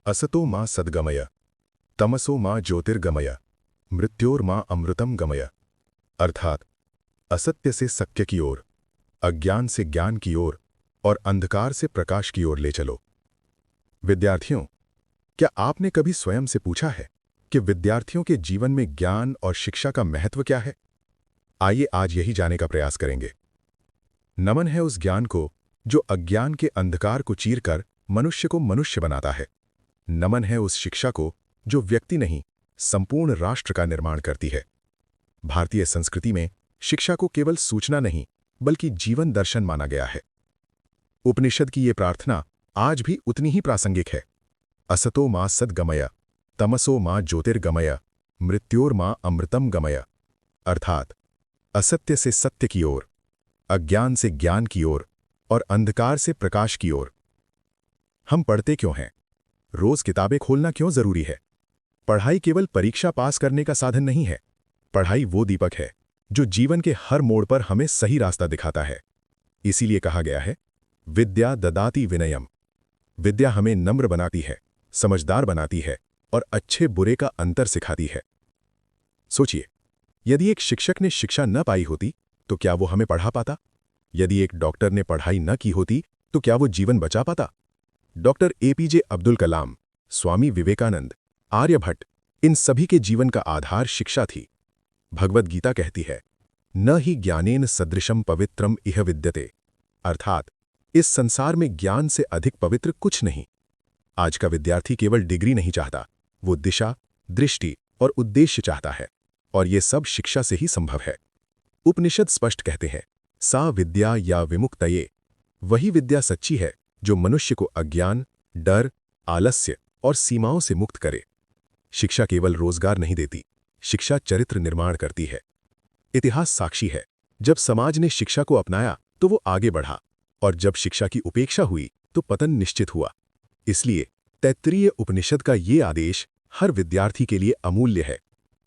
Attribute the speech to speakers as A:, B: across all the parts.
A: असतो मां सद्गमय तमसो मां ज्योतिर्गमय मृत्योर्मां अमृतम गमय। अर्थात असत्य से सत्य की ओर, अज्ञान से ज्ञान की ओर और अंधकार से प्रकाश की ओर ले चलो। विद्यार्थियों, क्या आपने कभी स्वयं से पूछा है कि विद्यार्थियों के जीवन में ज्ञान और शिक्षा का महत्व क्या है? आइए आज यही जानने का प्रयास करेंगे। नमन है उस ज्ञान को जो अज्ञान के अंधकार को चीरकर मनुष्य को मनुष्य बनाता है। नमन है उस शिक्षा को जो व्यक्ति नहीं, संपूर्ण राष्ट्र का निर्माण करती है। भारतीय संस्कृति में शिक्षा को केवल सूचना नहीं, बल्कि जीवन दर्शन माना गया है। उपनिषद की ये प्रार्थना आज भी उतनी ही प्रासंगिक है। असतो मां सद्गमय तमसो मां ज्योतिर्गमय मृत्योर्मां अमृतम गमय। अर्थात असत्य से सत्य की ओर, अज्ञान से ज्ञान की ओर और अंधकार से प्रकाश की ओर। हम पढ़ते क्यों हैं? रोज किताबें खोलना क्यों जरूरी है? पढ़ाई केवल परीक्षा पास करने का साधन नहीं है। पढ़ाई वो दीपक है जो जीवन के हर मोड़ पर हमें सही रास्ता दिखाता है। इसीलिए कहा गया है, विद्या ददाति विनयम। विद्या हमें नम्र बनाती है, समझदार बनाती है और अच्छे बुरे का अंतर सिखाती है। सोचिए, यदि एक शिक्षक ने शिक्षा न पाई होती तो क्या वो हमें पढ़ा पाता? यदि एक डॉक्टर ने पढ़ाई न की होती तो क्या वो जीवन बचा पाता? डॉक्टर एपीजे अब्दुल कलाम, स्वामी विवेकानंद, आर्यभट्ट, इन सभी के जीवन का आधार शिक्षा थी। भगवद गीता कहती है, न ही ज्ञानेन सदृशम पवित्रम इह विद्यते। अर्थात इस संसार में ज्ञान से अधिक पवित्र कुछ नहीं। आज का विद्यार्थी केवल डिग्री नहीं चाहता, वो दिशा, दृष्टि और उद्देश्य चाहता है, और ये सब शिक्षा से ही संभव है। उपनिषद स्पष्ट कहते हैं, सा विद्या या विमुक्तये। वही विद्या सच्ची है जो मनुष्य को अज्ञान, डर, आलस्य और सीमाओं से मुक्त करे। शिक्षा केवल रोजगार नहीं देती, शिक्षा चरित्र निर्माण करती है। इतिहास साक्षी है, जब समाज ने शिक्षा को अपनाया तो वो आगे बढ़ा, और जब शिक्षा की उपेक्षा हुई तो पतन निश्चित हुआ। इसलिए तैत्तिरीय उपनिषद का ये आदेश हर विद्यार्थी के लिए अमूल्य है।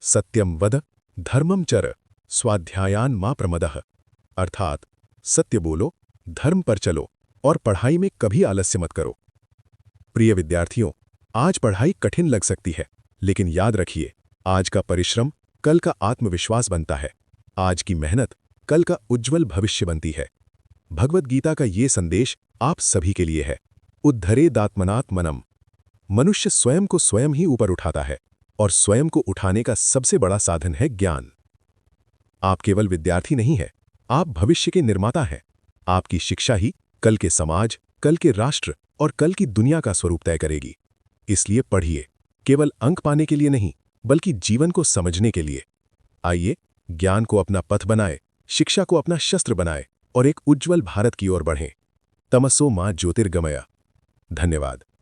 A: सत्यम वद धर्मम चर स्वाध्यायान मा प्रमदः। अर्थात सत्य बोलो, धर्म पर चलो और पढ़ाई में कभी आलस्य मत करो। प्रिय विद्यार्थियों, आज पढ़ाई कठिन लग सकती है, लेकिन याद रखिए, आज का परिश्रम कल का आत्मविश्वास बनता है। आज की मेहनत कल का उज्जवल भविष्य बनती है। भगवद गीता का ये संदेश आप सभी के लिए है। उद्धरेदात्मनात्मनम। मनुष्य स्वयं को स्वयं ही ऊपर उठाता है, और स्वयं को उठाने का सबसे बड़ा साधन है ज्ञान। आप केवल विद्यार्थी नहीं हैं, आप भविष्य के निर्माता हैं। आपकी शिक्षा ही कल के समाज, कल के राष्ट्र और कल की दुनिया का स्वरूप तय करेगी। इसलिए पढ़िए, केवल अंक पाने के लिए नहीं, बल्कि जीवन को समझने के लिए। आइए, ज्ञान को अपना पथ बनाए, शिक्षा को अपना शस्त्र बनाए और एक उज्जवल भारत की ओर बढ़ें। तमसो मां ज्योतिर्गमय। धन्यवाद।